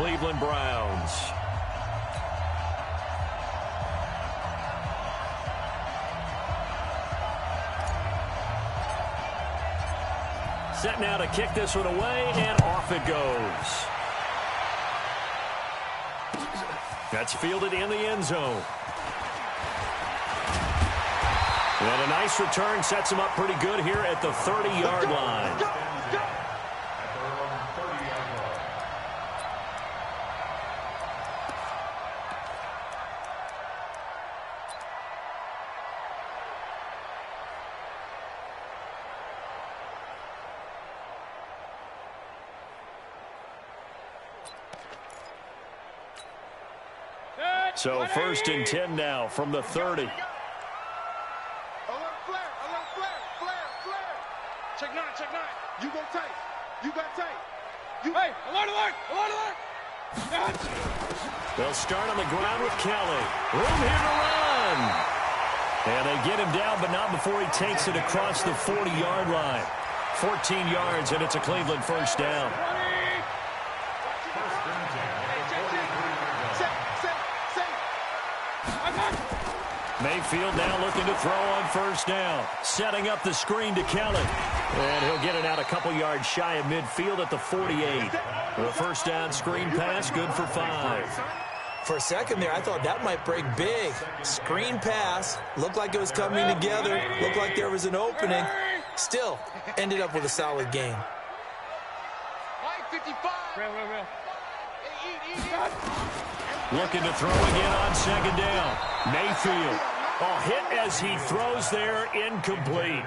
Cleveland Browns. Set now to kick this one away, and off it goes. That's fielded in the end zone. And a nice return sets him up pretty good here at the 30-yard line. So 1st and 10 now from the 30. Alert flare. Check 9. You go tight. You got tight. Hey, alert. They'll start on the ground with Kelly. Room here to run. And they get him down, but not before he takes it across the 40-yard line. 14 yards, and it's a Cleveland first down. Mayfield now looking to throw on first down. Setting up the screen to Kelly. And he'll get it out a couple yards shy of midfield at the 48. The first down screen pass, good for 5. For a second there, I thought that might break big. Screen pass. Looked like it was coming together. Looked like there was an opening. Still, ended up with a solid game. Looking to throw again on second down. Mayfield. Hit as he throws there, incomplete.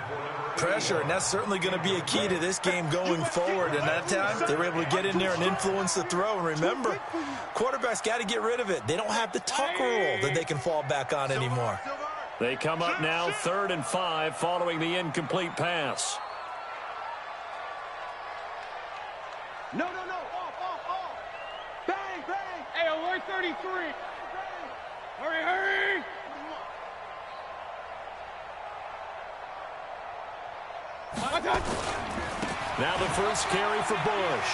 Pressure, and that's certainly going to be a key to this game going forward. And that time, they were able to get in there and influence the throw. And remember, quarterbacks got to get rid of it. They don't have the tuck rule that they can fall back on anymore. They come up now 3rd and 5 following the incomplete pass. No. Off. Bang. Hey, alert 33. Hurry. Now the first carry for Bush.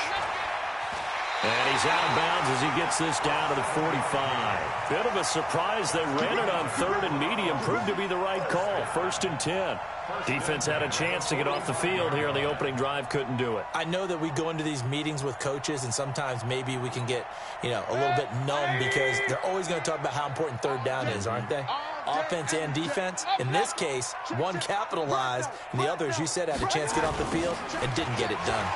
And he's out of bounds as he gets this down to the 45. Bit of a surprise. They ran it on 3rd and medium. Proved to be the right call. 1st and 10. Defense had a chance to get off the field here on the opening drive. Couldn't do it. I know that we go into these meetings with coaches, and sometimes maybe we can get, a little bit numb because they're always going to talk about how important 3rd down is, aren't they? Offense and defense. In this case, one capitalized, and the other, as you said, had a chance to get off the field and didn't get it done.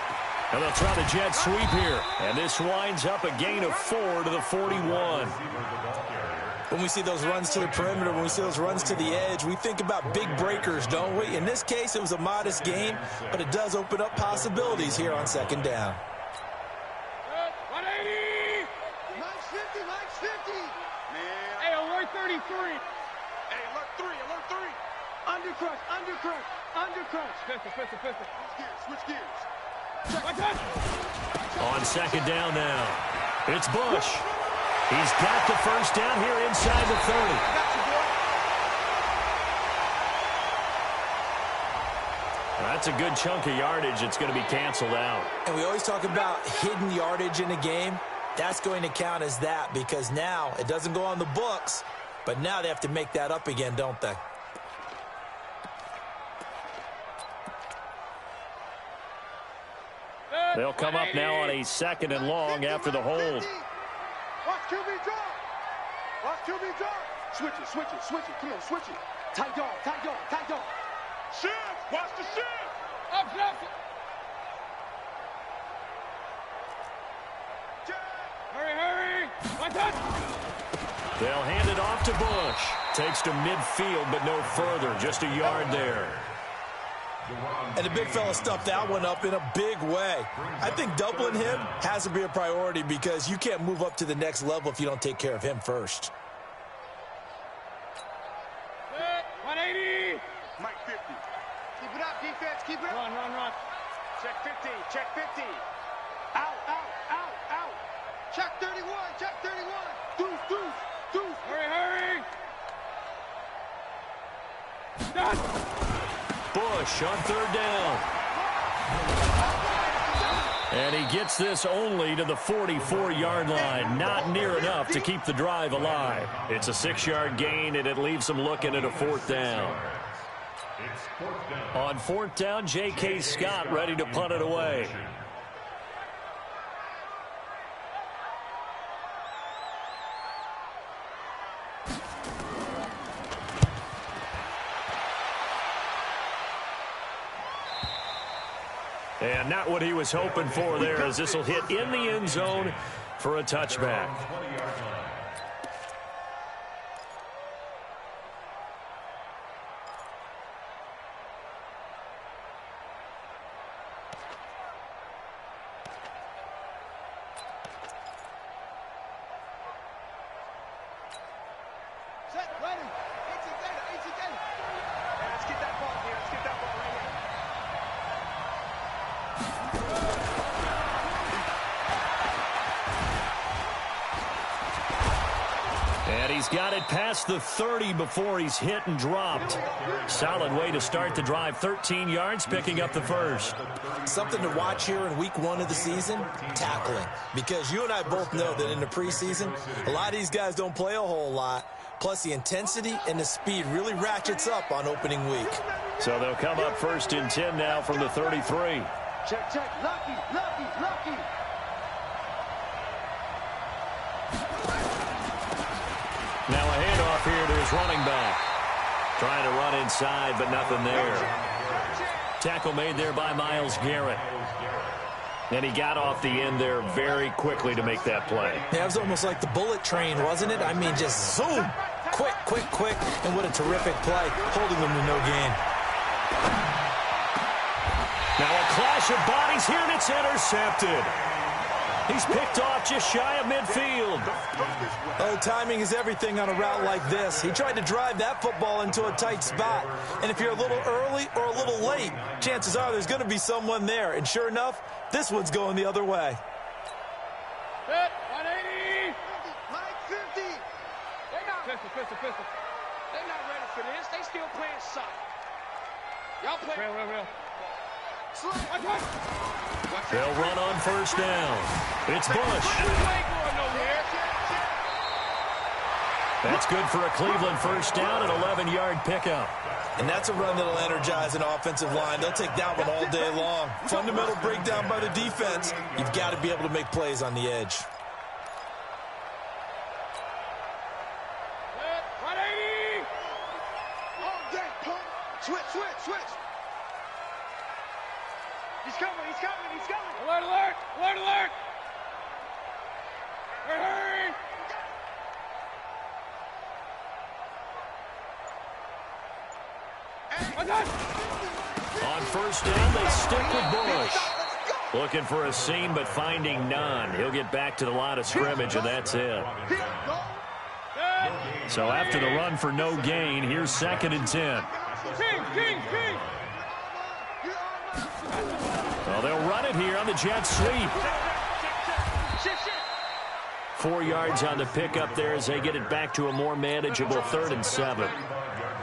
And they'll try the jet sweep here. And this winds up a gain of 4 to the 41. When we see those runs to the perimeter, when we see those runs to the edge, we think about big breakers, don't we? In this case, it was a modest gain, but it does open up possibilities here on 2nd down. 180! Mike's 50! Man. Hey, alert 33! Hey, alert 3! Undercrush! Pistol. Switch gears. On 2nd down now, it's Bush. He's got the first down here inside the 30. That's a good chunk of yardage. It's going to be canceled out. And we always talk about hidden yardage in a game. That's going to count as that because now it doesn't go on the books, but now they have to make that up again, don't they? They'll come up now on a 2nd and long after the hold. Watch QB draw. Switch it. Come on, switch it. Tight dog. Shift. Watch the shift. Up. Hurry. They'll hand it off to Bush. Takes to midfield, but no further. Just a yard there. And the big fella stuffed that one up in a big way. I think doubling him has to be a priority because you can't move up to the next level if you don't take care of him first. 180. Mike 50. Keep it up, defense. Keep it up. Run. Check 50. Out. Check 31. Deuce. Hurry. Done. Bush on 3rd down. And he gets this only to the 44-yard line. Not near enough to keep the drive alive. It's a 6-yard gain, and it leaves them looking at a 4th down. On 4th down, J.K. Scott ready to punt it away. And not what he was hoping for there, as this will hit in the end zone for a touchback. Set, ready. 18 data, 18 data. Hey, let's get that ball here. Let's get that ball right here. And he's got it past the 30 before he's hit and dropped. Solid way to start the drive. 13 yards, picking up the first. Something to watch here in week 1 of the season, tackling. Because you and I both know that in the preseason, a lot of these guys don't play a whole lot. Plus, the intensity and the speed really ratchets up on opening week. So they'll come up 1st and 10 now from the 33. Check, check. Lucky, lucky, lucky. Now a handoff here to his running back. Trying to run inside, but nothing there. Tackle made there by Myles Garrett. And he got off the end there very quickly to make that play. Yeah, it was almost like the bullet train, wasn't it? I mean, just zoom. Quick, quick, quick. And what a terrific play, holding them to no gain. Now a clash of bodies here, and it's intercepted. He's picked off just shy of midfield. Oh, timing is everything on a route like this. He tried to drive that football into a tight spot. And if you're a little early or a little late, chances are there's going to be someone there. And sure enough, this one's going the other way. Set, 180. Line 50. They're not. Pistol. They're not ready for this. They still playing soft. Y'all play. Real. They'll run on 1st down. It's Bush. That's good for a Cleveland 1st down, an 11-yard pickup. And that's a run that'll energize an offensive line. They'll take that one all day long. Fundamental breakdown by the defense. You've got to be able to make plays on the edge. Switch. He's coming. Alert. Hurry. On 1st down, they stick with Bush. Looking for a seam, but finding none. He'll get back to the line of scrimmage, and that's it. So after the run for no gain, here's 2nd and 10. King. Well, they'll run it here on the jet sweep. 4 yards on the pickup there as they get it back to a more manageable 3rd and 7.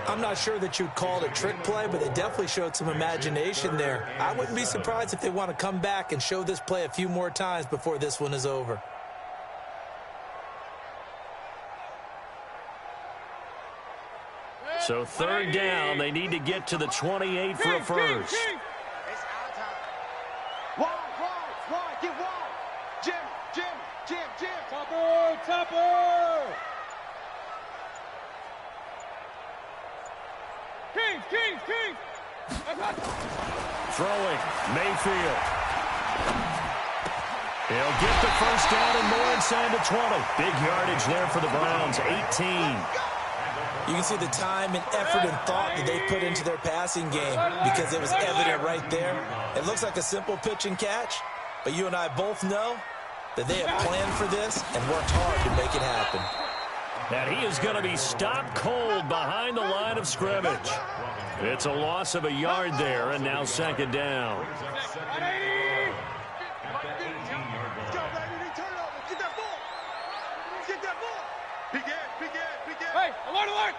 I'm not sure that you'd call it a trick play, but they definitely showed some imagination there. I wouldn't be surprised if they want to come back and show this play a few more times before this one is over. So 3rd down, they need to get to the 28 for a first. Wide, get wide. Jim. Topper. King. Throwing, Mayfield. He'll get the 1st down and more inside the 20. Big yardage there for the Browns, 18. You can see the time and effort and thought that they put into their passing game because it was evident right there. It looks like a simple pitch and catch, but you and I both know that they have planned for this and worked hard to make it happen. And he is going to be stopped cold behind the line of scrimmage. It's a loss of a yard there, and now 2nd down. Hey, alert!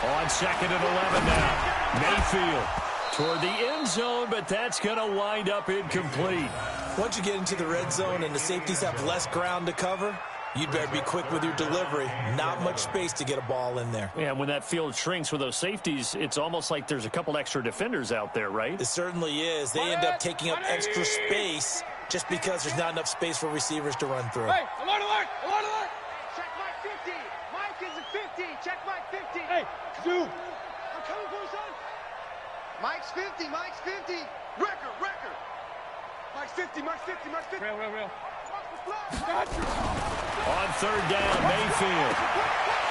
On 2nd and 11 now. Mayfield Toward the end zone, but that's going to wind up incomplete. Once you get into the red zone and the safeties have less ground to cover, you'd better be quick with your delivery. Not much space to get a ball in there. Yeah, when that field shrinks with those safeties, it's almost like there's a couple extra defenders out there, right? It certainly is. They end up taking up extra space just because there's not enough space for receivers to run through. Hey, alert, alert, alert, alert. Check Mike 50. Mike is a 50. Check Mike 50. Hey, dude. I'm coming for you, son. Mike's 50. Mike's 50. Record, record. Mike's 50. Mike's 50. Mike's 50. Real. Got you. On third down, Mayfield.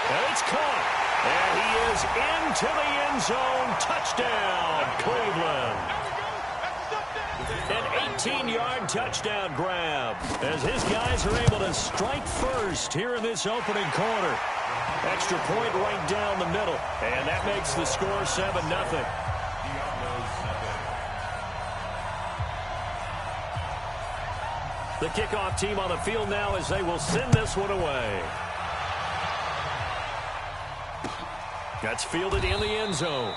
And it's caught. And he is into the end zone. Touchdown, Cleveland. An 18-yard touchdown grab as his guys are able to strike first here in this opening quarter. Extra point right down the middle. And that makes the score 7-0. The kickoff team on the field now as they will send this one away. That's fielded in the end zone.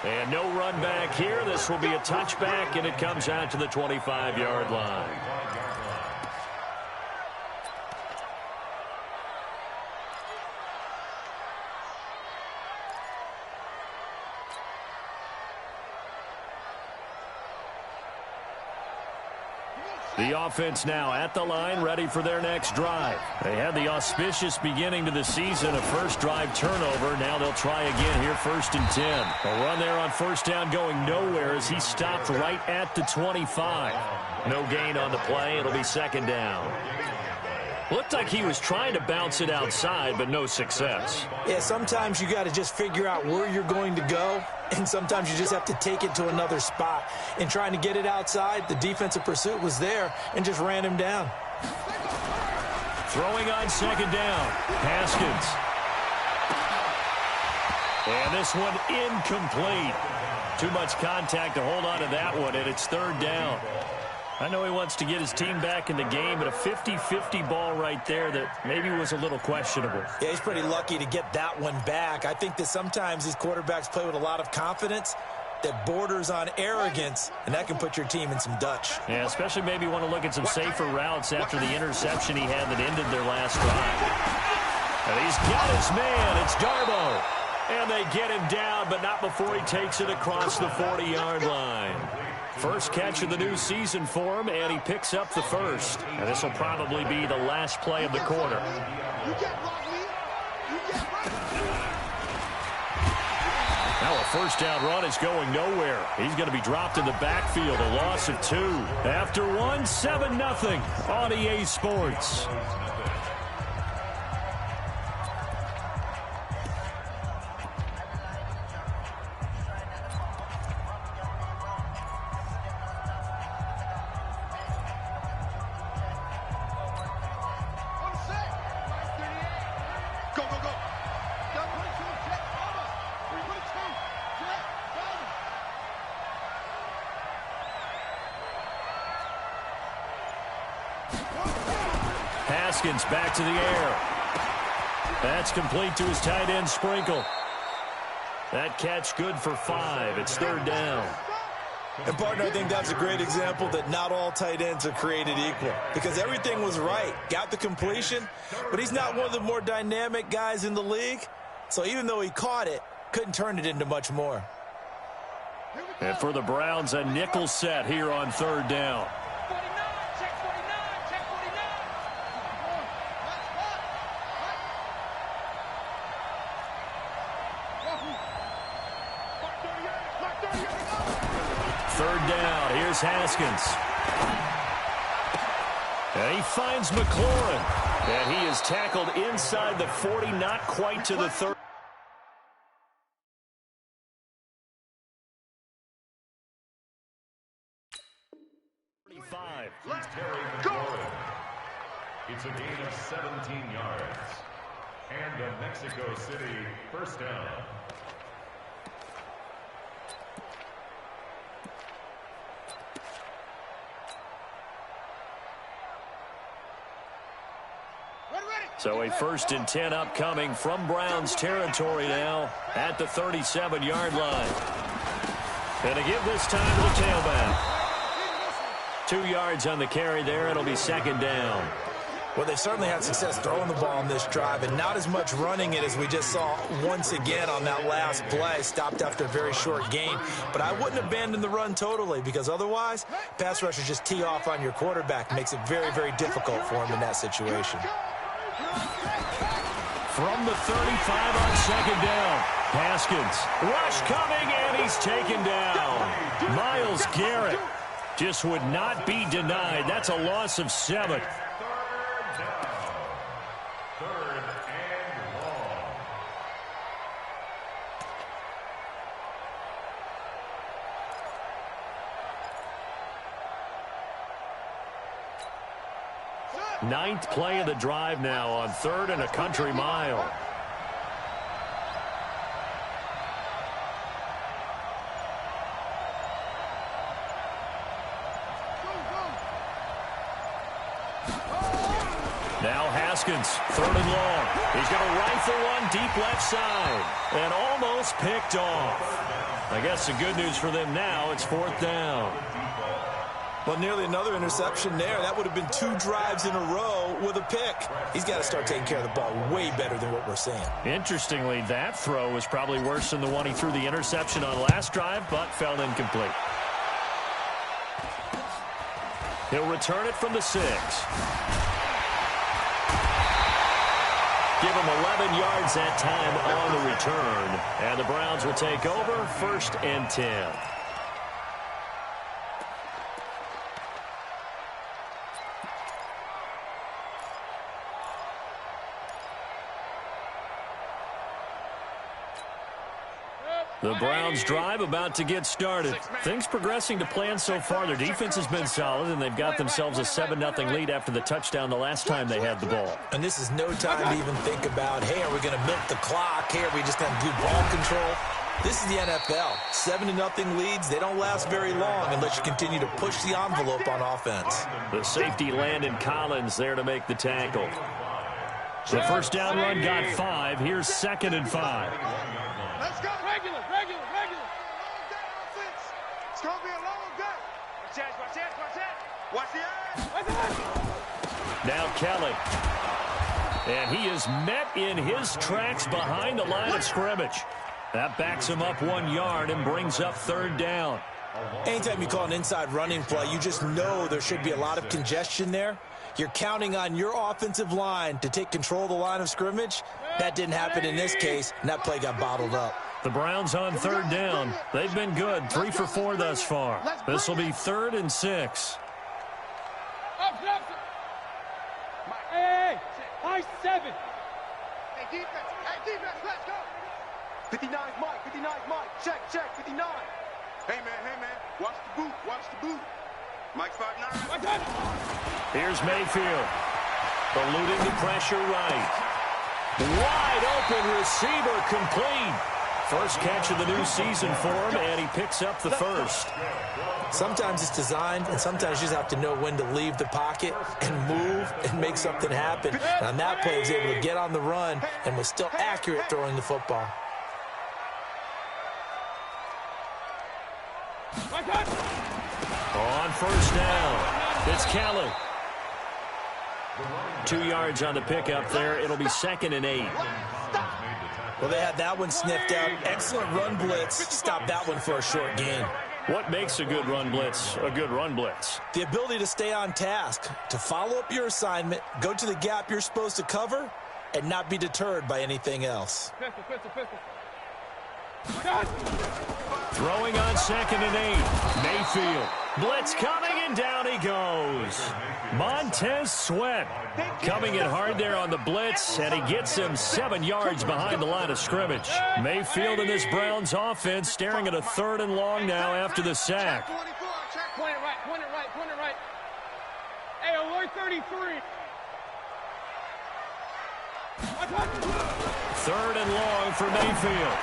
And no run back here. This will be a touchback, and it comes out to the 25-yard line. The offense now at the line, ready for their next drive. They had the auspicious beginning to the season, a first drive turnover. Now they'll try again here, 1st and 10. A run there on first down going nowhere as he stopped right at the 25. No gain on the play. It'll be 2nd down. Looked like he was trying to bounce it outside, but no success. Yeah, sometimes you got to just figure out where you're going to go, and sometimes you just have to take it to another spot. In trying to get it outside, the defensive pursuit was there and just ran him down. Throwing on 2nd down, Haskins. And this one incomplete. Too much contact to hold on to that one, and it's 3rd down. I know he wants to get his team back in the game, but a 50-50 ball right there that maybe was a little questionable. Yeah, he's pretty lucky to get that one back. I think that sometimes these quarterbacks play with a lot of confidence that borders on arrogance, and that can put your team in some Dutch. Yeah, especially maybe want to look at some safer routes after the interception he had that ended their last drive. And he's got his man. It's Darbo. And they get him down, but not before he takes it across the 40-yard line. First catch of the new season for him, and he picks up the first. And this will probably be the last play of the quarter. Now a first down run is going nowhere. He's going to be dropped in the backfield, a loss of 2. After one, 7-0 on EA Sports. Haskins back to the air. That's complete to his tight end, Sprinkle. That catch good for 5. It's 3rd down. And, partner, I think that's a great example that not all tight ends are created equal because everything was right. Got the completion, but he's not one of the more dynamic guys in the league. So even though he caught it, couldn't turn it into much more. And for the Browns, a nickel set here on 3rd down. Haskins. And he finds McLaurin. And he is tackled inside the 40, not quite to the 30. It's a gain of 17 yards. And a Mexico City first down. So a 1st and 10 upcoming from Browns territory now at the 37-yard line. And to give this time to the tailback. 2 yards on the carry there. It'll be second down. Well, they've certainly had success throwing the ball on this drive, and not as much running it as we just saw once again on that last play. Stopped after a very short gain. But I wouldn't abandon the run totally, because otherwise, pass rushers just tee off on your quarterback. Makes it very, very difficult for him in that situation. From the 35 on second down. Haskins. Rush coming, and he's taken down. Myles Garrett just would not be denied. That's a loss of 7. Ninth play of the drive now on 3rd and a country mile. Now Haskins, 3rd and long. He's going to rifle one deep left side and almost picked off. I guess the good news for them now, it's 4th down. Well, nearly another interception there. That would have been 2 drives in a row with a pick. He's got to start taking care of the ball way better than what we're seeing. Interestingly, that throw was probably worse than the one he threw the interception on last drive, but fell incomplete. He'll return it from the 6. Give him 11 yards that time on the return. And the Browns will take over 1st and 10. The Browns drive about to get started. Things progressing to plan so far. Their defense has been solid, and they've got themselves a 7-0 lead after the touchdown the last time they had the ball. And this is no time to even think about, hey, are we going to milk the clock? Hey, are we just going to do ball control? This is the NFL. 7-0 leads, they don't last very long unless you continue to push the envelope on offense. The safety Landon Collins there to make the tackle. The first down run got 5. Here's 2nd and 5. Let's go. Regular. Long day offense. It's going to be a long day. Watch the eyes. Now Kelly. And he is met in his tracks behind the line of scrimmage. That backs him up 1 yard and brings up 3rd down. Anytime you call an inside running play, you just know there should be a lot of congestion there. You're counting on your offensive line to take control of the line of scrimmage. That didn't happen in this case, and that play got bottled up. The Browns on 3rd down. They've been good, 3 for 4 thus far. This will be 3rd and 6. Hey, high 7. Hey, defense, let's go. 59's Mike, check, 59. Hey, man, watch the boot. Mike's 5'9". Here's Mayfield. Eluding the pressure right. Wide open receiver complete. First catch of the new season for him, and he picks up the first. Sometimes it's designed, and sometimes you just have to know when to leave the pocket and move and make something happen. And on that play, he was able to get on the run and was still accurate throwing the football. On 1st down, it's Kelly. 2 yards on the pickup there. It'll be 2nd and 8. Well, they had that one sniffed out. Excellent run blitz. Stopped that one for a short gain. What makes a good run blitz a good run blitz? The ability to stay on task, to follow up your assignment, go to the gap you're supposed to cover, and not be deterred by anything else. Throwing on 2nd and 8. Mayfield. Blitz coming, and down he goes. Montez Sweat coming in hard there on the blitz, and he gets him 7 yards behind the line of scrimmage. Mayfield and this Browns offense staring at a 3rd and long now after the sack. Point it right. Hey, alert 33. 3rd and long for Mayfield.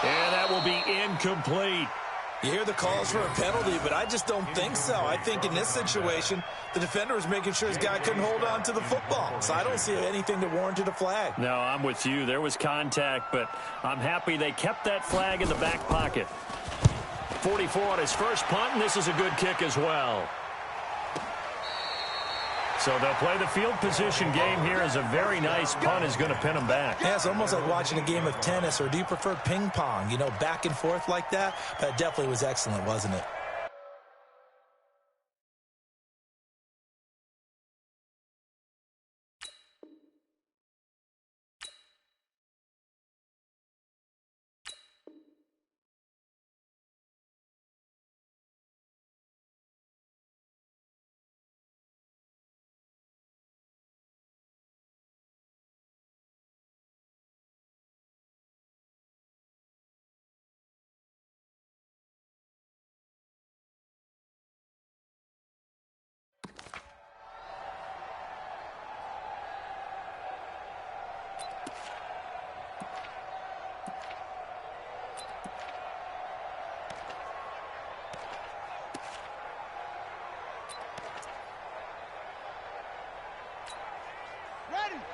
And that will be incomplete. You hear the calls for a penalty, but I just don't think so. I think in this situation, the defender was making sure his guy couldn't hold on to the football. So I don't see anything that warranted a flag. No, I'm with you. There was contact, but I'm happy they kept that flag in the back pocket. 44 on his first punt, and this is a good kick as well. So they'll play the field position game here as a very nice punt is going to pin them back. Yeah, it's almost like watching a game of tennis, or do you prefer ping pong? You know, back and forth like that? But it definitely was excellent, wasn't it?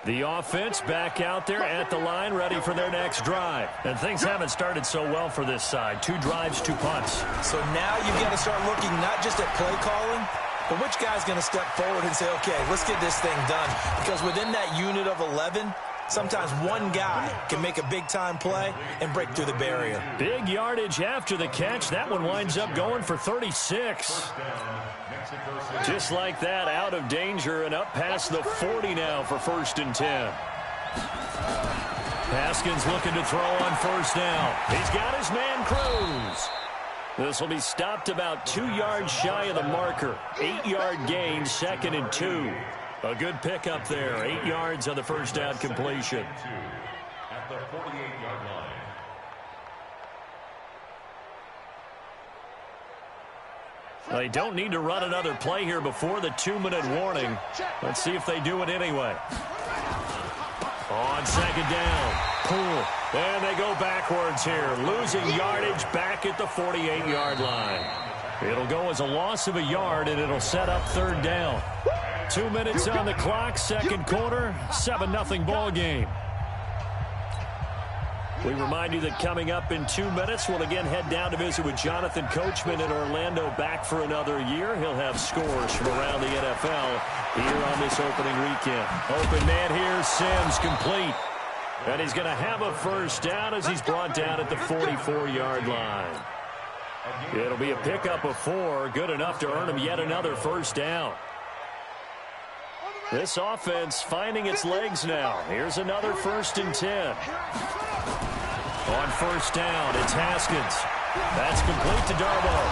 The offense back out there at the line, ready for their next drive. And things haven't started so well for this side. 2 drives, 2 punts. So now you've got to start looking not just at play calling, but which guy's going to step forward and say, okay, let's get this thing done. Because within that unit of 11, sometimes one guy can make a big-time play and break through the barrier. Big yardage after the catch. That one winds up going for 36. Just like that, out of danger and up past the 40 now for 1st and 10. Haskins looking to throw on 1st down. He's got his man Cruz. This will be stopped about 2 yards shy of the marker. 8-yard gain, 2nd and 2. A good pickup there. 8 yards on the 1st down completion. At the 48-yard line. They don't need to run another play here before the 2-minute warning. Let's see if they do it anyway. On 2nd down, pull. And they go backwards here, losing yardage back at the 48-yard line. It'll go as a loss of a yard, and it'll set up 3rd down. 2 minutes on the clock, 2nd quarter, 7-0 ball game. We remind you that coming up in 2 minutes, we'll again head down to visit with Jonathan Coachman in Orlando, back for another year. He'll have scores from around the NFL here on this opening weekend. Open man here, Sims complete. And he's going to have a 1st down as he's brought down at the 44-yard line. It'll be a pickup of 4, good enough to earn him yet another 1st down. This offense finding its legs now. Here's another 1st and 10. On 1st down, it's Haskins. That's complete to Darboh.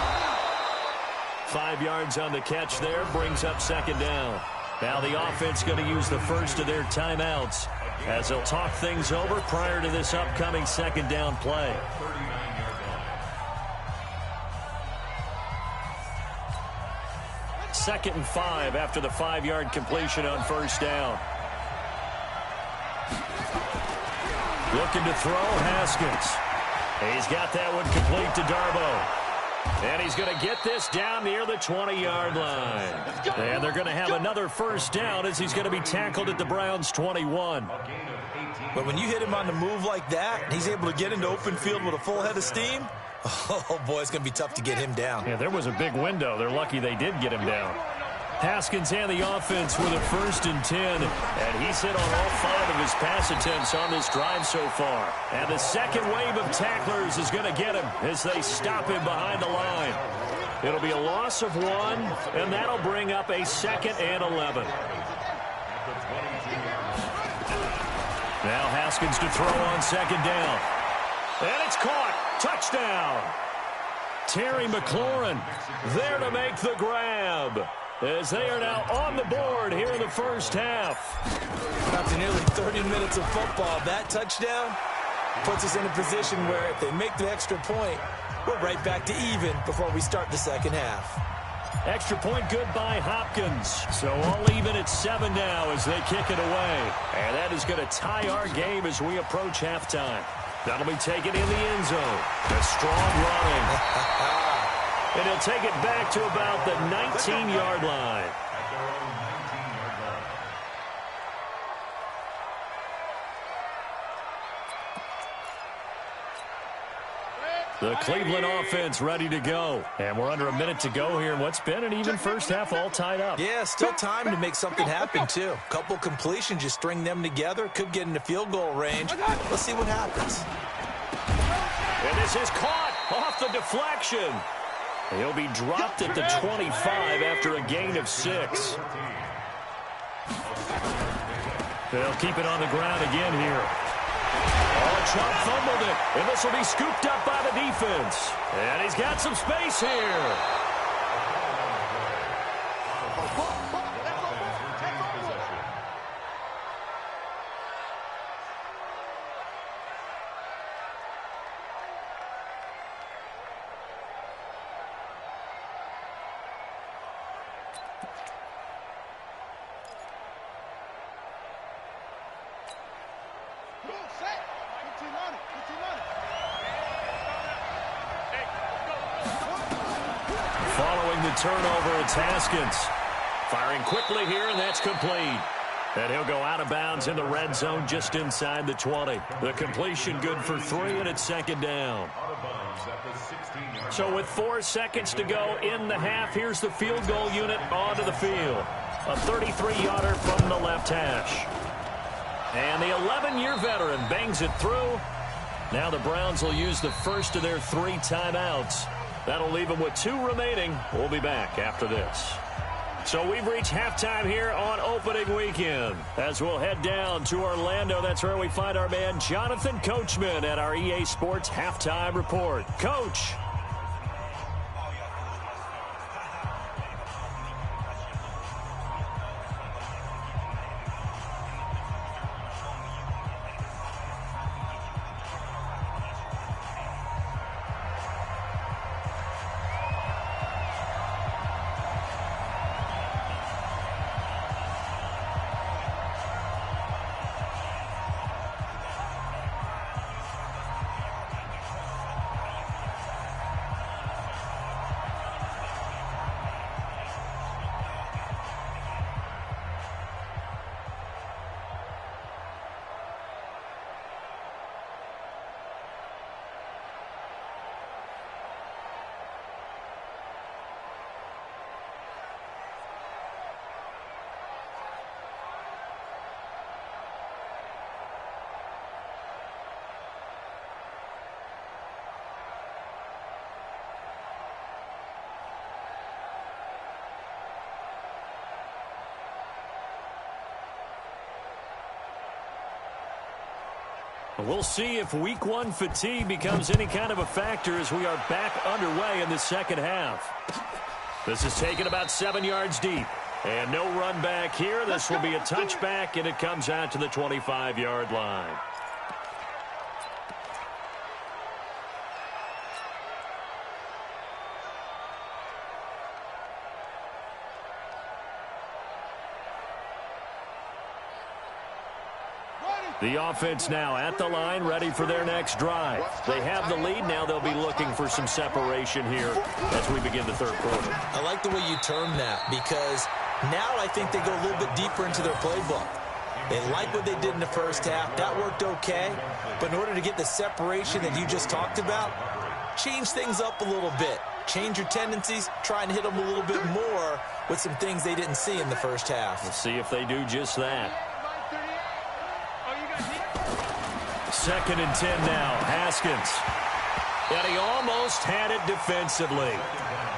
5 yards on the catch there, brings up 2nd down. Now the offense going to use the first of their timeouts as they'll talk things over prior to this upcoming 2nd down play. Second and 5 after the 5-yard completion on 1st down. Looking to throw, Haskins. He's got that one complete to Darboh. And he's going to get this down near the 20-yard line. And they're going to have another 1st down as he's going to be tackled at the Browns' 21. But when you hit him on the move like that, and he's able to get into open field with a full head of steam, oh, boy, it's going to be tough to get him down. Yeah, there was a big window. They're lucky they did get him down. Haskins and the offense with a 1st and 10. And he's hit on all 5 of his pass attempts on this drive so far. And the second wave of tacklers is going to get him as they stop him behind the line. It'll be a loss of 1, and that'll bring up a 2nd and 11. Now Haskins to throw on 2nd down. And it's caught. Touchdown. Terry McLaurin there to make the grab, as they are now on the board here in the 1st half. After nearly 30 minutes of football, that touchdown puts us in a position where if they make the extra point, we're right back to even before we start the 2nd half. Extra point good by Hopkins. So all even at 7 now as they kick it away. And that is going to tie our game as we approach halftime. That'll be taken in the end zone. A strong running. And he'll take it back to about the 19-yard line. The Cleveland offense ready to go. And we're under a minute to go here in what's been an even first half, all tied up. Yeah, still time to make something happen, too. Couple completions, you string them together, could get into field goal range. Let's see what happens. And this is caught off the deflection. He'll be dropped at the 25 after a gain of 6. They'll keep it on the ground again here. Oh, Chubb fumbled it, and this will be scooped up by the defense. And he's got some space here. Following the turnover, it's Haskins. Firing quickly here, and that's complete. And he'll go out of bounds in the red zone just inside the 20. The completion good for 3, and it's second down. So with 4 seconds to go in the half, here's the field goal unit onto the field. A 33-yarder from the left hash. And the 11-year veteran bangs it through. Now the Browns will use the first of their 3 timeouts. That'll leave them with 2 remaining. We'll be back after this. So we've reached halftime here on opening weekend. As we'll head down to Orlando, that's where we find our man Jonathan Coachman at our EA Sports Halftime Report. Coach. We'll see if week 1 fatigue becomes any kind of a factor as we are back underway in the second half. This is taken about 7 yards deep. And no run back here. This will be a touchback, and it comes out to the 25-yard line. The offense now at the line, ready for their next drive. They have the lead. Now they'll be looking for some separation here as we begin the third quarter. I like the way you termed that, because now I think they go a little bit deeper into their playbook. They like what they did in the first half. That worked okay. But in order to get the separation that you just talked about, change things up a little bit. Change your tendencies, try and hit them a little bit more with some things they didn't see in the first half. We'll see if they do just that. 2nd and 10 now. Haskins. And he almost had it defensively.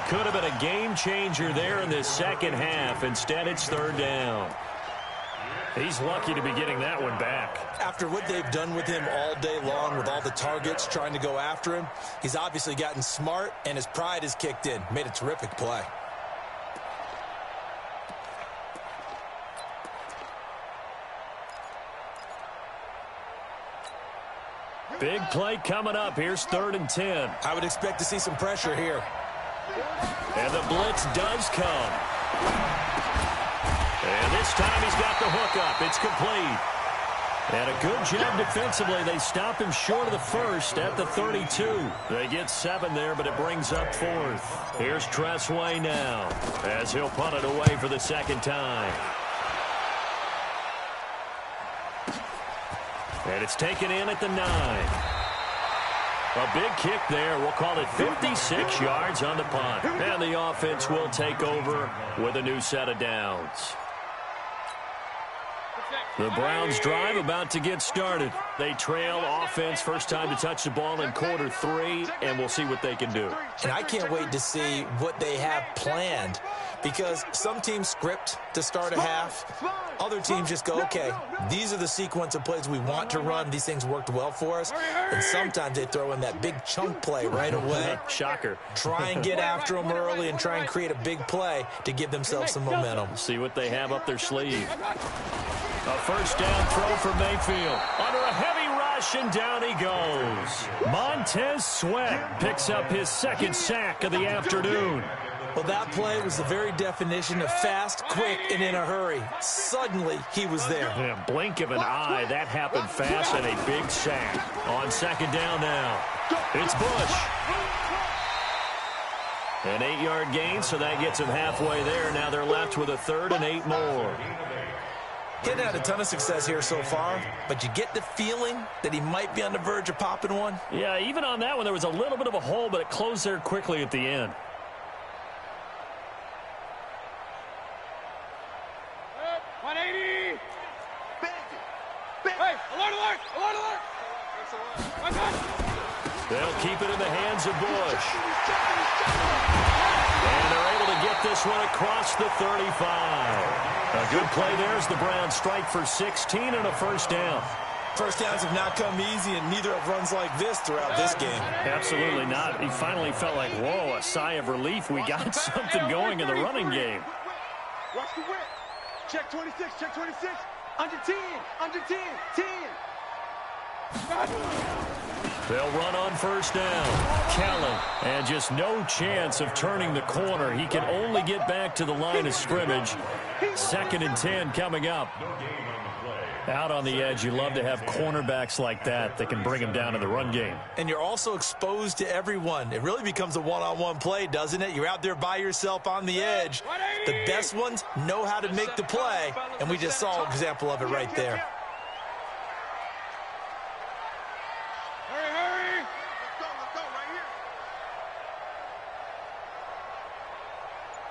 Could have been a game changer there in this second half. Instead, it's 3rd down. He's lucky to be getting that one back. After what they've done with him all day long, with all the targets trying to go after him, he's obviously gotten smart, and his pride has kicked in. Made a terrific play. Big play coming up. Here's 3rd and 10. I would expect to see some pressure here. And the blitz does come. And this time he's got the hook up. It's complete. And a good job defensively. They stop him short of the first at the 32. They get 7 there, but it brings up 4th. Here's Tressway now as he'll punt it away for the second time. And it's taken in at the 9. A big kick there. We'll call it 56 yards on the punt. And the offense will take over with a new set of downs. The Browns drive about to get started. They trail offense first time to touch the ball in quarter 3, and we'll see what they can do. And I can't wait to see what they have planned, because some teams script to start a half. Other teams just go, okay, these are the sequence of plays we want to run. These things worked well for us. And sometimes they throw in that big chunk play right away. Shocker. Try and get after them early and try and create a big play to give themselves some momentum. See what they have up their sleeve. A first down throw for Mayfield. Under a heavy rush, and down he goes. Montez Sweat picks up his second sack of the afternoon. Well, that play was the very definition of fast, quick, and in a hurry. Suddenly, he was there. In a blink of an eye, that happened fast, and a big sack. On second down now, it's Bush. An 8-yard gain, so that gets him halfway there. Now they're left with a 3rd and 8 more. He hadn't had a ton of success here so far, but you get the feeling that he might be on the verge of popping one. Yeah, even on that one, there was a little bit of a hole, but it closed there quickly at the end. They'll keep it in the hands of Bush. And they're able to get this one across the 35. A good play there as the Browns strike for 16 and a first down. First downs have not come easy, and neither have runs like this throughout this game. Absolutely not. He finally felt like, whoa, a sigh of relief. We got something going in the running game. Watch the whip. Check 26, check 26. Under 10, under 10, 10. They'll run on first down. Kellen, and just no chance of turning the corner. He can only get back to the line of scrimmage. 2nd and 10 coming up. Out on the edge, you love to have cornerbacks like that can bring him down in the run game. And you're also exposed to everyone. It really becomes a one-on-one play, doesn't it? You're out there by yourself on the edge. The best ones know how to make the play, and we just saw an example of it right there.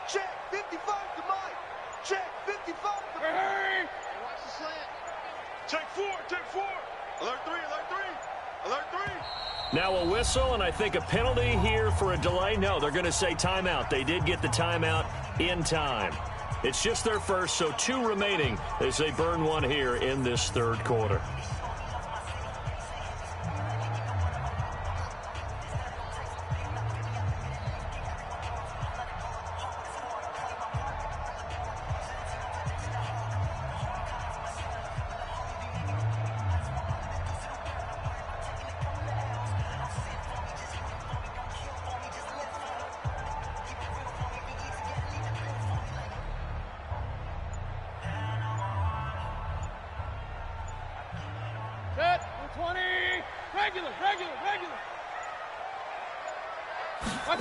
Check 55 to Mike. Check 55 to Mike. Hey! Watch the slant. Check 4, check 4. Alert 3, alert 3. Alert 3. Now a whistle, and I think a penalty here for a delay. No, they're going to say timeout. They did get the timeout in time. It's just their first, so 2 remaining as they burn one here in this 3rd quarter.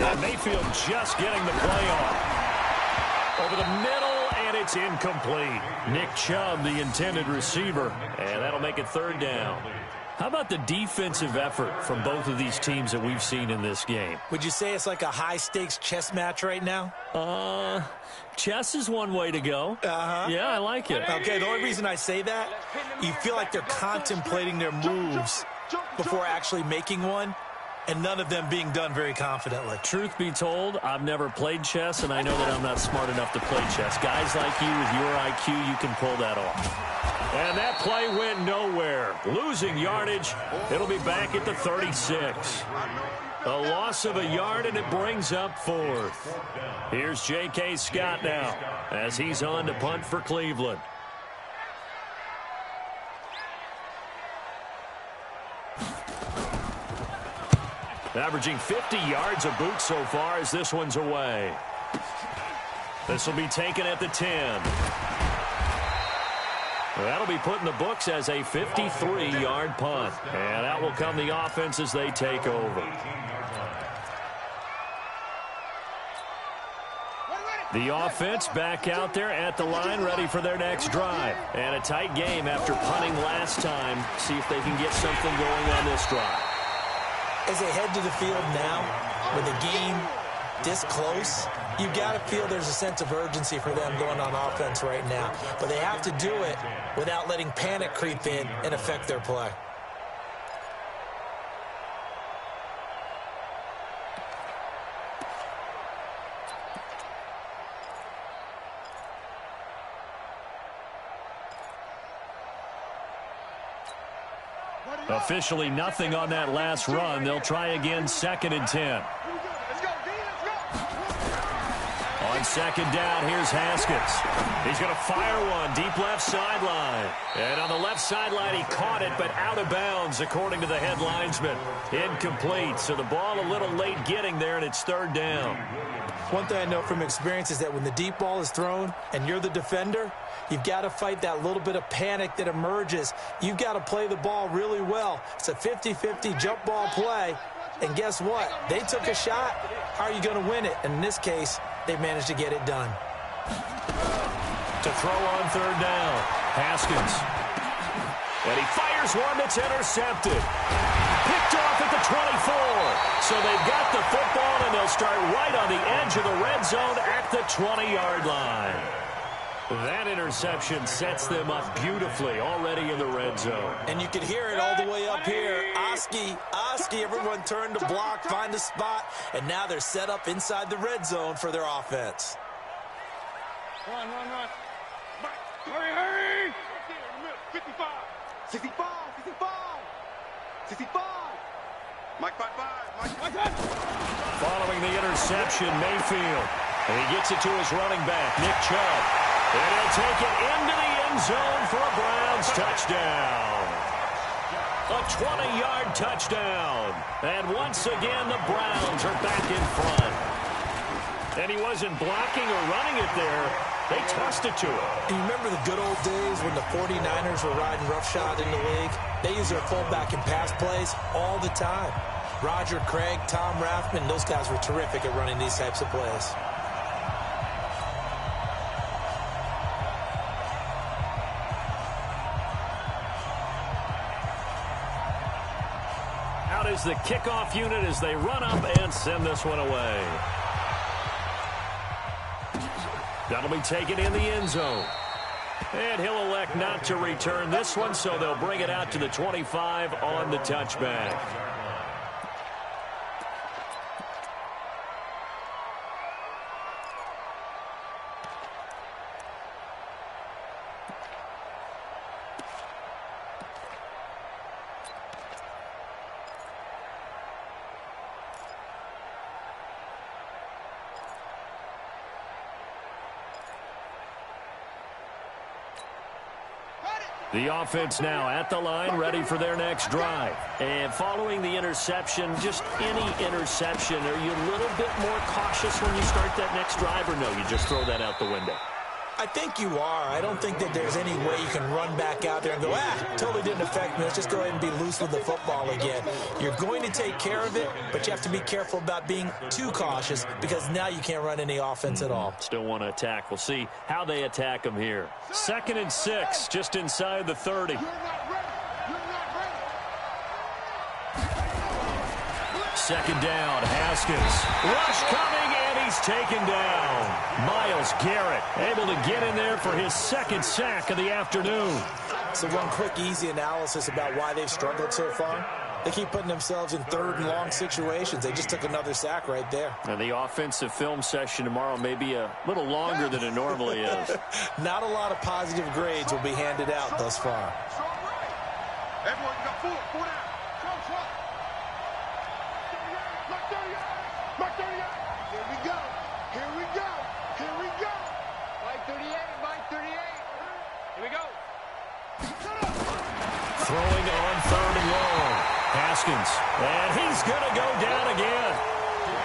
And Mayfield just getting the play off. Over the middle, and it's incomplete. Nick Chubb, the intended receiver, and that'll make it 3rd down. How about the defensive effort from both of these teams that we've seen in this game? Would you say it's like a high-stakes chess match right now? Chess is one way to go. Yeah, I like it. Okay, the only reason I say that, you feel like they're contemplating their moves before actually making one, and none of them being done very confidently. Truth be told, I've never played chess, and I know that I'm not smart enough to play chess. Guys like you with your IQ, you can pull that off. And that play went nowhere. Losing yardage. It'll be back at the 36. A loss of a yard, and it brings up 4th. Here's J.K. Scott now as he's on to punt for Cleveland. Averaging 50 yards a boot so far as this one's away. This will be taken at the 10. That'll be put in the books as a 53-yard punt. And out will come the offense as they take over. The offense back out there at the line, ready for their next drive. And a tight game after punting last time. See if they can get something going on this drive. As they head to the field now, with the game this close, you've got to feel there's a sense of urgency for them going on offense right now. But they have to do it without letting panic creep in and affect their play. Officially nothing on that last run. They'll try again, 2nd and 10. On 2nd down, here's Haskins. He's going to fire one deep left sideline. And on the left sideline, he caught it, but out of bounds, according to the head linesman. Incomplete, so the ball a little late getting there, and it's 3rd down. One thing I know from experience is that when the deep ball is thrown and you're the defender, you've got to fight that little bit of panic that emerges. You've got to play the ball really well. It's a 50-50 jump ball play. And guess what? They took a shot. How are you going to win it? And in this case, they managed to get it done. To throw on 3rd down, Haskins. And he fires one that's intercepted. Picked off at the 24. So they've got the football, and they'll start right on the edge of the red zone at the 20-yard line. That interception sets them up beautifully already in the red zone. And you can hear it all the way up here. Oski, everyone turned to block, find a spot, and now they're set up inside the red zone for their offense. Run. Hurry. 55. 65. Mike 5. Following the interception, Mayfield. And he gets it to his running back, Nick Chubb. And he'll take it into the end zone for a Browns touchdown. A 20-yard touchdown. And once again, the Browns are back in front. And he wasn't blocking or running it there. They tossed it to him. You remember the good old days when the 49ers were riding roughshod in the league? They used their fullback in pass plays all the time. Roger Craig, Tom Rathman, those guys were terrific at running these types of plays. Out is the kickoff unit as they run up and send this one away. That'll be taken in the end zone. And he'll elect not to return this one, so they'll bring it out to the 25 on the touchback. The offense now at the line, ready for their next drive. And following the interception, just any interception, are you a little bit more cautious when you start that next drive, or no, you just throw that out the window? I think you are. I don't think that there's any way you can run back out there and go, totally didn't affect me. Let's just go ahead and be loose with the football again. You're going to take care of it, but you have to be careful about being too cautious because now you can't run any offense at all. Still want to attack. We'll see how they attack them here. 2nd and 6, just inside the 30. Second down, Haskins. Rush coming, and he's taken down. Myles Garrett able to get in there for his 2nd sack of the afternoon. So one quick, easy analysis about why they've struggled so far. They keep putting themselves in 3rd and long situations. They just took another sack right there. And the offensive film session tomorrow may be a little longer than it normally is. Not a lot of positive grades will be handed out thus far. Everyone, you got 4 down. Mark 38. Here we go. Mike 38. Here we go. Throwing on 3rd and long. Haskins. And he's going to go down again.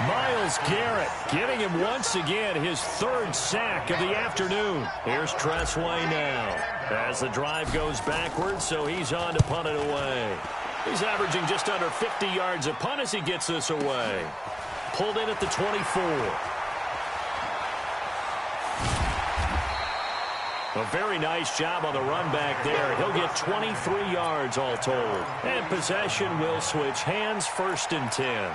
Myles Garrett getting him once again his 3rd sack of the afternoon. Here's Tressway now as the drive goes backwards, so he's on to punt it away. He's averaging just under 50 yards a punt as he gets this away. Pulled in at the 24. 2nd A very nice job on the run back there. He'll get 23 yards all told. And possession will switch hands, 1st and 10.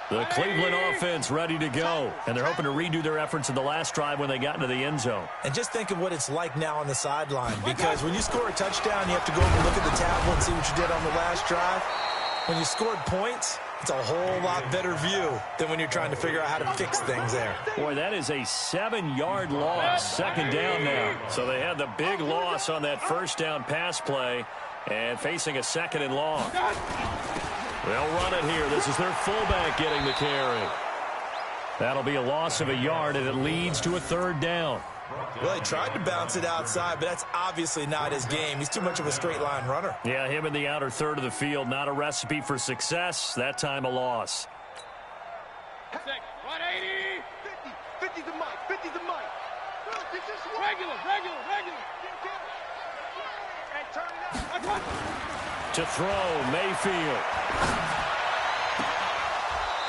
The Cleveland offense ready to go. And they're hoping to redo their efforts in the last drive when they got into the end zone. And just think of what it's like now on the sideline. Because when you score a touchdown, you have to go over and look at the tablet and see what you did on the last drive. When you scored points, it's a whole lot better view than when you're trying to figure out how to fix things there. Boy, that is a 7-yard loss. 2nd down now. So they had the big loss on that 1st down pass play and facing a 2nd and long. They'll run it here. This is their fullback getting the carry. That'll be a loss of a yard, and it leads to a 3rd down. Well, he tried to bounce it outside, but that's obviously not his game. He's too much of a straight-line runner. Yeah, him in the outer third of the field, not a recipe for success. That time a loss. 180. 50 to Mike. 50 to Mike. Regular. And turn it up. To throw, Mayfield.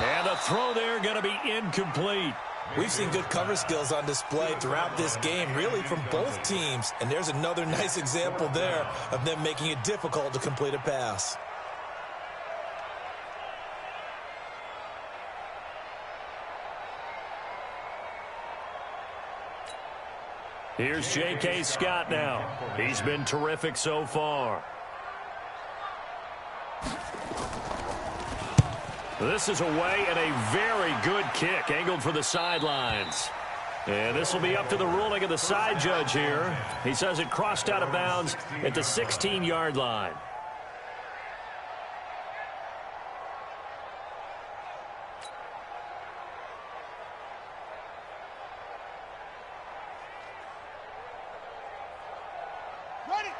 And the throw there going to be incomplete. We've seen good cover skills on display throughout this game, really from both teams. And there's another nice example there of them making it difficult to complete a pass. Here's J.K. Scott now. He's been terrific so far. This is away and a very good kick angled for the sidelines. And this will be up to the ruling of the side judge here. He says it crossed out of bounds at the 16-yard line.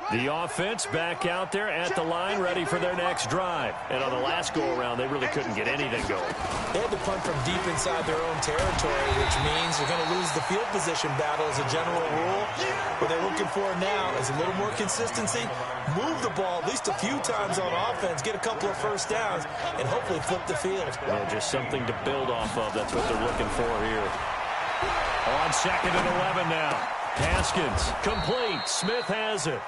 The offense back out there at the line, ready for their next drive. And on the last go-around, they really couldn't get anything going. They had to punt from deep inside their own territory, which means they're going to lose the field position battle as a general rule. What they're looking for now is a little more consistency, move the ball at least a few times on offense, get a couple of 1st downs, and hopefully flip the field. Well, just something to build off of. That's what they're looking for here. On 2nd and 11 now. Haskins, complete. Smith has it.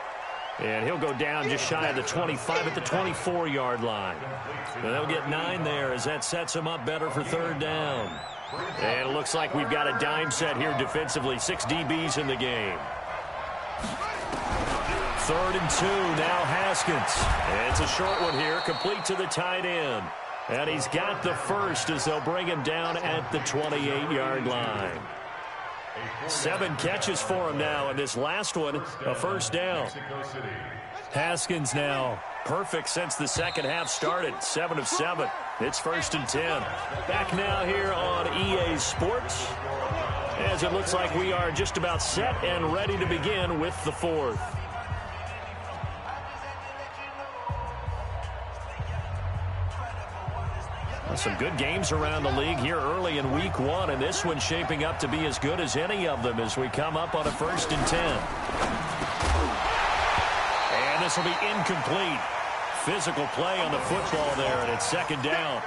And he'll go down just shy of the 25 at the 24-yard line. And they'll get 9 there as that sets them up better for 3rd down. And it looks like we've got a dime set here defensively. 6 DBs in the game. 3rd and 2, now Haskins. And it's a short one here, complete to the tight end. And he's got the first as they'll bring him down at the 28-yard line. 7 catches for him now, and this last one, a 1st down. Haskins now, perfect since the second half started, 7 of 7. It's 1st and 10. Back now here on EA Sports, as it looks like we are just about set and ready to begin with the 4th. Some good games around the league here early in week 1, and this one's shaping up to be as good as any of them as we come up on a 1st and 10. And this will be incomplete. Physical play on the football there, and it's 2nd down.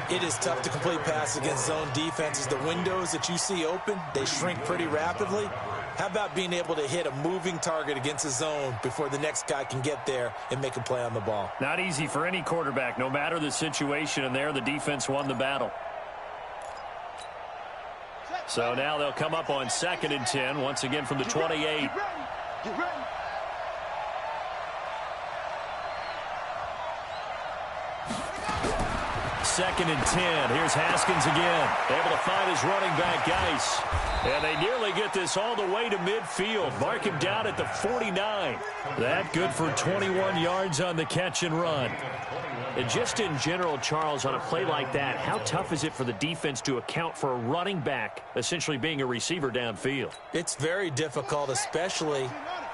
It is tough to complete passes against zone defenses. The windows that you see open, they shrink pretty rapidly. How about being able to hit a moving target against a zone before the next guy can get there and make a play on the ball? Not easy for any quarterback, no matter the situation, and there the defense won the battle. So now they'll come up on 2nd and 10, once again from the 28. Get ready. Second and 10. Here's Haskins again. Able to find his running back, Geis. And they nearly get this all the way to midfield. Mark him down at the 49. That good for 21 yards on the catch and run. And just in general, Charles, on a play like that, how tough is it for the defense to account for a running back essentially being a receiver downfield? It's very difficult, especially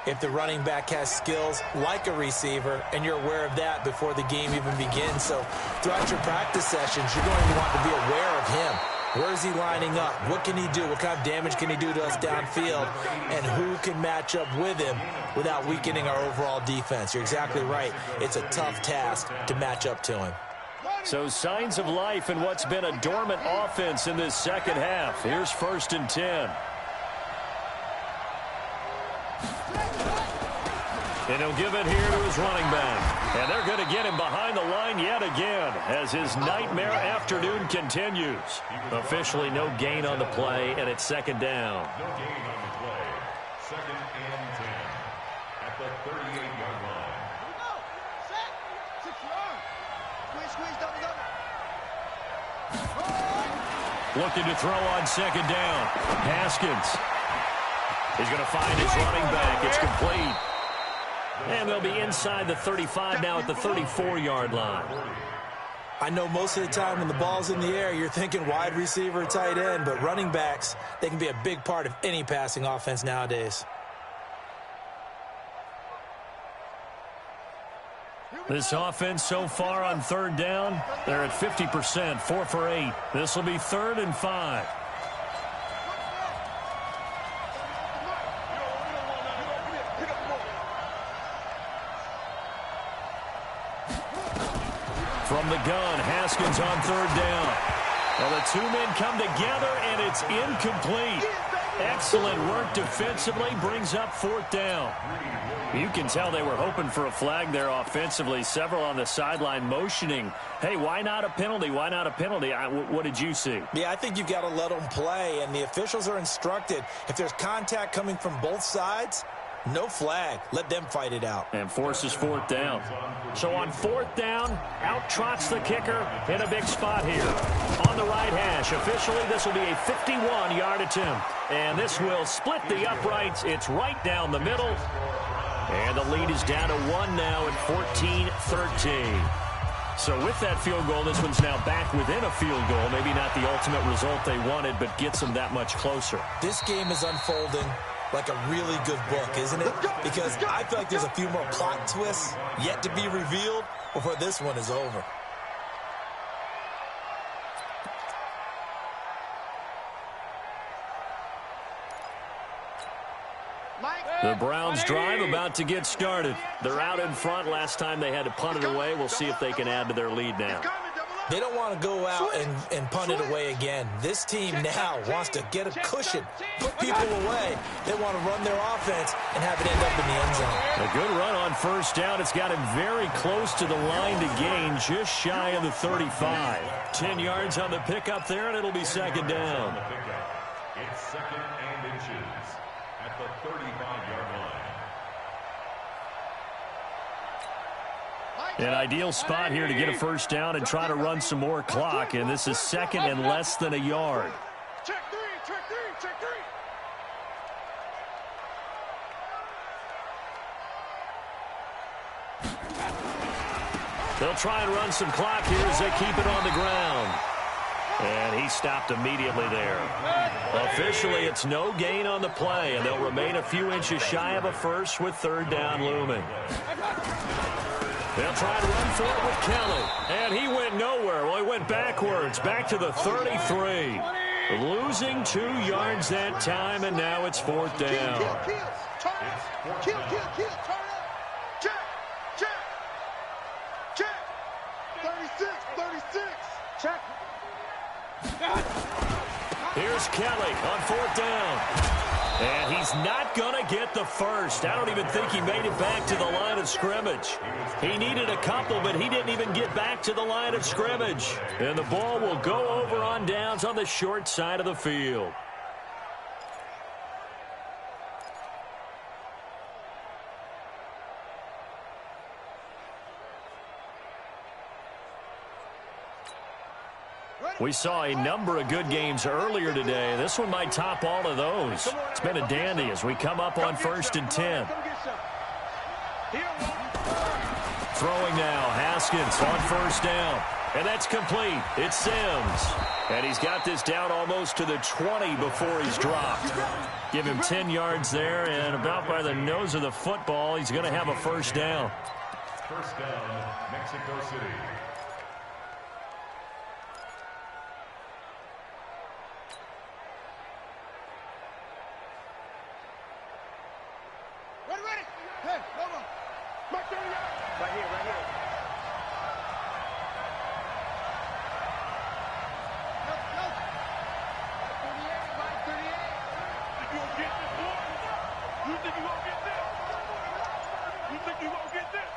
if the running back has skills like a receiver, and you're aware of that before the game even begins. So throughout your practice sessions, you're going to want to be aware of him. Where is he lining up? What can he do? What kind of damage can he do to us downfield? And who can match up with him without weakening our overall defense? You're exactly right. It's a tough task to match up to him. So signs of life in what's been a dormant offense in this second half. Here's 1st and 10. And he'll give it here to his running back. And they're going to get him behind the line yet again as his nightmare afternoon continues. Officially no gain on the play, and it's second down. No gain on the play. Second and 10 at the 38-yard line. Here we go. Set. 6 yard. Squeeze, double. Looking to throw on second down. Haskins. He's going to find his running back. It's complete. And they'll be inside the 35 now at the 34-yard line. I know most of the time when the ball's in the air, you're thinking wide receiver, tight end, but running backs, they can be a big part of any passing offense nowadays. This offense so far on third down, they're at 50%, 4 for 8. This will be 3rd and 5. From the gun, Haskins on 3rd down. Well, the two men come together, and it's incomplete. Excellent work defensively, brings up 4th down. You can tell they were hoping for a flag there offensively. Several on the sideline motioning, hey, why not a penalty? Why not a penalty? What did you see? Yeah, I think you've got to let them play, and the officials are instructed. If there's contact coming from both sides, no flag. Let them fight it out. And forces 4th down. So on 4th down, out trots the kicker in a big spot here. On the right hash, officially this will be a 51-yard attempt. And this will split the uprights. It's right down the middle. And the lead is down to 1 now at 14-13. So with that field goal, this one's now back within a field goal. Maybe not the ultimate result they wanted, but gets them that much closer. This game is unfolding like a really good book, isn't it? Because I feel like there's a few more plot twists yet to be revealed before this one is over. The Browns drive about to get started. They're out in front. Last time they had to punt it away. We'll see if they can add to their lead now. They don't want to go out and punt it away again. This team now wants to get a cushion, put people away. They want to run their offense and have it end up in the end zone. A good run on 1st down. It's got him very close to the line to gain, just shy of the 35. 10 yards on the pickup there, and it'll be second down. It's 2nd and inches at the 35-yard line. An ideal spot here to get a 1st down and try to run some more clock, and this is 2nd and less than a yard. Check three. They'll try and run some clock here as they keep it on the ground. And he stopped immediately there. Officially, it's no gain on the play, and they'll remain a few inches shy of a first with 3rd down looming. They'll try to run for it with Kelly. And he went nowhere. Well, he went backwards, back to the 33. Losing 2 yards that time, and now it's 4th down. Kill. Turn up. Check. 36. Check. Here's Kelly on 4th down. And he's not going to get the first. I don't even think he made it back to the line of scrimmage. He needed a couple, but he didn't even get back to the line of scrimmage. And the ball will go over on downs on the short side of the field. We saw a number of good games earlier today. This one might top all of those. It's been a dandy as we come up on 1st and 10. Throwing now, Haskins on 1st down. And that's complete. It's Sims. And he's got this down almost to the 20 before he's dropped. Give him 10 yards there, and about by the nose of the football, he's going to have a 1st down. 1st down, Mexico City. Ready. Hey, hold on. Mark 30 yards. Right here. Go. 38. You gonna get this one? You think you won't get this? You think you won't get this?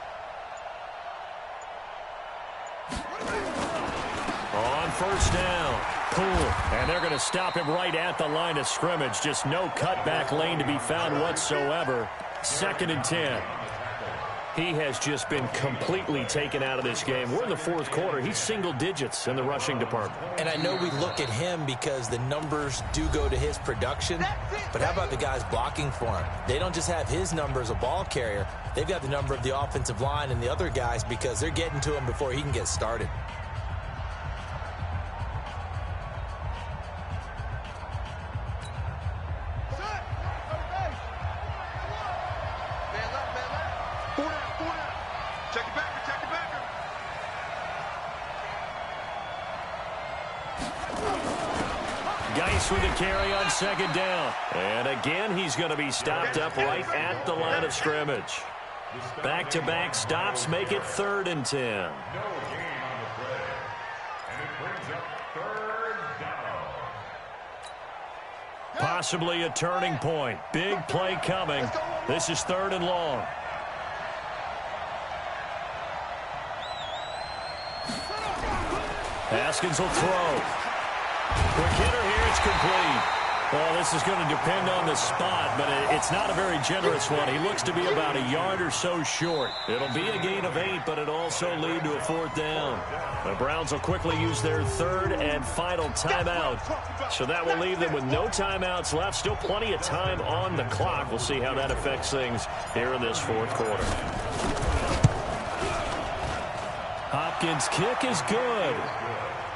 On first down, Poole. And they're going to stop him right at the line of scrimmage. Just no cutback lane to be found whatsoever. 2nd and 10. He has just been completely taken out of this game. We're in the 4th quarter. He's single digits in the rushing department. And I know we look at him because the numbers do go to his production, but how about the guys blocking for him? They don't just have his number as a ball carrier. They've got the number of the offensive line and the other guys because they're getting to him before he can get started. Geis with the carry on 2nd down. And again, he's going to be stopped up right at the line of scrimmage. Back-to-back stops make it 3rd and 10. No gain on the play. And it brings up 3rd down. Possibly a turning point. Big play coming. This is 3rd and long. Haskins will throw. Quick hitter here, it's complete. Well, this is going to depend on the spot, but it's not a very generous one. He looks to be about a yard or so short. It'll be a gain of 8, but it'll also lead to a 4th down. The Browns will quickly use their 3rd and final timeout. So that will leave them with no timeouts left. Still plenty of time on the clock. We'll see how that affects things here in this 4th quarter. Hopkins' kick is good.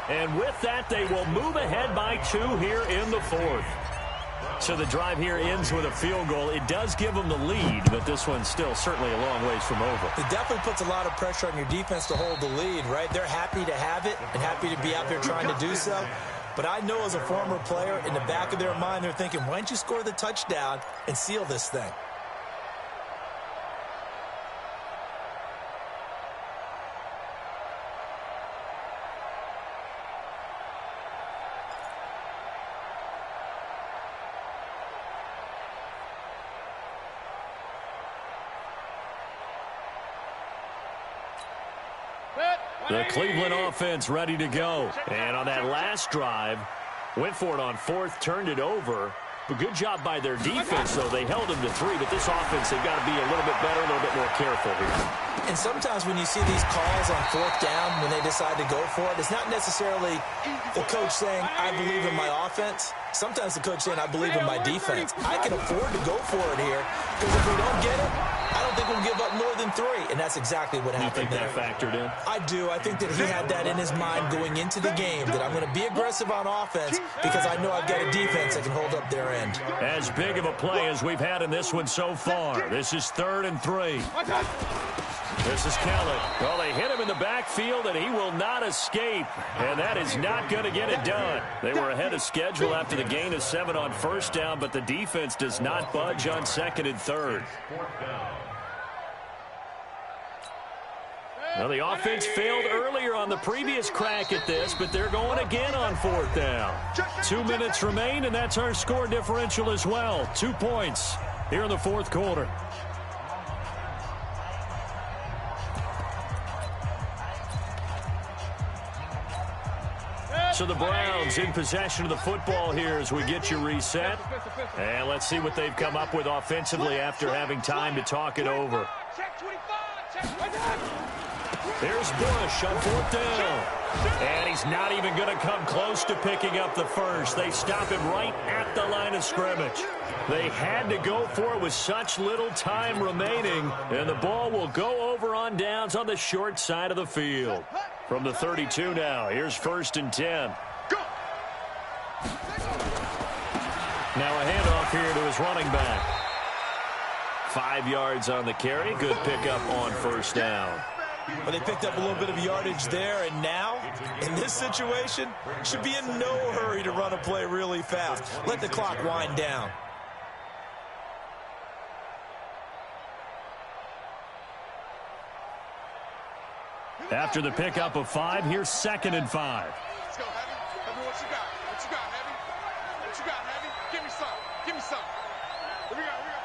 And with that, they will move ahead by 2 here in the 4th. So the drive here ends with a field goal. It does give them the lead, but this one's still certainly a long ways from over. It definitely puts a lot of pressure on your defense to hold the lead, right? They're happy to have it and happy to be out there trying to do so. But I know as a former player, in the back of their mind, they're thinking, why don't you score the touchdown and seal this thing? The Cleveland offense ready to go. And on that last drive, went for it on 4th, turned it over. But good job by their defense, though. They held them to 3, but this offense, they've got to be a little bit better, a little bit more careful here. And sometimes when you see these calls on 4th down, when they decide to go for it, it's not necessarily the coach saying, I believe in my offense. Sometimes the coach saying, I believe in my defense. I can afford to go for it here, because if we don't get it, I don't think we'll give up more than 3. And that's exactly what happened there. You think that factored in? I do. I think that he had that in his mind going into the game, that I'm going to be aggressive on offense because I know I've got a defense that can hold up their end. As big of a play as we've had in this one so far. This is 3rd and 3. This is Kelly. Well, they hit him in the backfield, and he will not escape. And that is not going to get it done. They were ahead of schedule after the gain of 7 on 1st down, but the defense does not budge on 2nd and 3rd. Now, the offense failed earlier on the previous crack at this, but they're going again on 4th down. 2 minutes remain, and that's our score differential as well. 2 points here in the 4th quarter. So the Browns in possession of the football here as we get you reset. And let's see what they've come up with offensively after having time to talk it over. There's Bush on 4th down. And he's not even going to come close to picking up the first. They stop him right at the line of scrimmage. They had to go for it with such little time remaining. And the ball will go over on downs on the short side of the field. From the 32 now, here's 1st and 10. Now a handoff here to his running back. 5 yards on the carry. Good pickup on 1st down. Well, they picked up a little bit of yardage there, and now, in this situation, should be in no hurry to run a play really fast. Let the clock wind down. After the pickup of 5, here's 2nd and 5. Let's go, Heavy. Heavy, what you got? What you got, Heavy? What you got, Heavy? Give me some. Give me some. Here we go, here we go.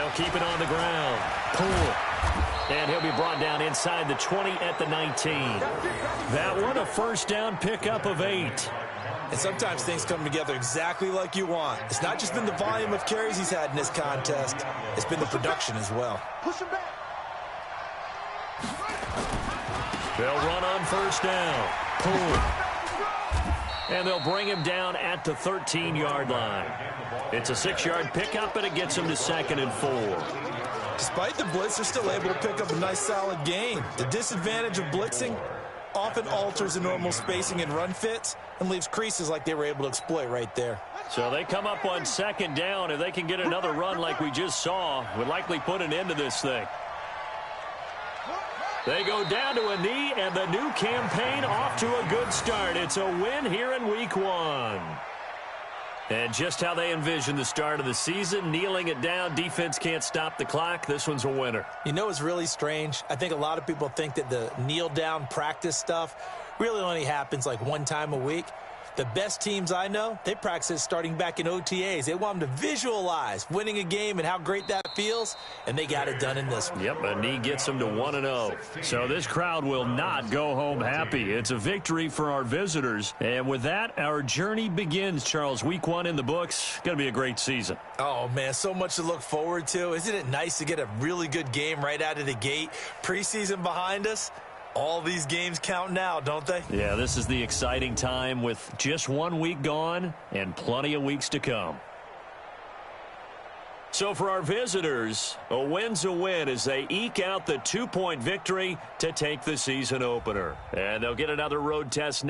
They'll keep it on the ground. Pull. And he'll be brought down inside the 20 at the 19. That one, a first down pickup of 8. And sometimes things come together exactly like you want. It's not just been the volume of carries he's had in this contest. It's been the production as well. Push him back. They'll run on first down. Pull. And they'll bring him down at the 13-yard line. It's a 6-yard pickup, and it gets him to 2nd and 4. Despite the blitz, they're still able to pick up a nice, solid gain. The disadvantage of blitzing often alters the normal spacing and run fits and leaves creases like they were able to exploit right there. So they come up on 2nd down. If they can get another run like we just saw, would likely put an end to this thing. They go down to a knee, and the new campaign off to a good start. It's a win here in Week 1. And just how they envision the start of the season, kneeling it down, defense can't stop the clock. This one's a winner. You know what's really strange? I think a lot of people think that the kneel-down practice stuff really only happens like one time a week. The best teams I know, they practice it starting back in OTAs. They want them to visualize winning a game and how great that feels, and they got it done in this one. Yep, a knee gets them to 1-0. So this crowd will not go home happy. It's a victory for our visitors. And with that, our journey begins, Charles. Week 1 in the books. Going to be a great season. Oh, man, so much to look forward to. Isn't it nice to get a really good game right out of the gate? Preseason behind us. All these games count now, don't they? Yeah, this is the exciting time with just 1 week gone and plenty of weeks to come. So for our visitors, a win's a win as they eke out the 2-point victory to take the season opener. And they'll get another road test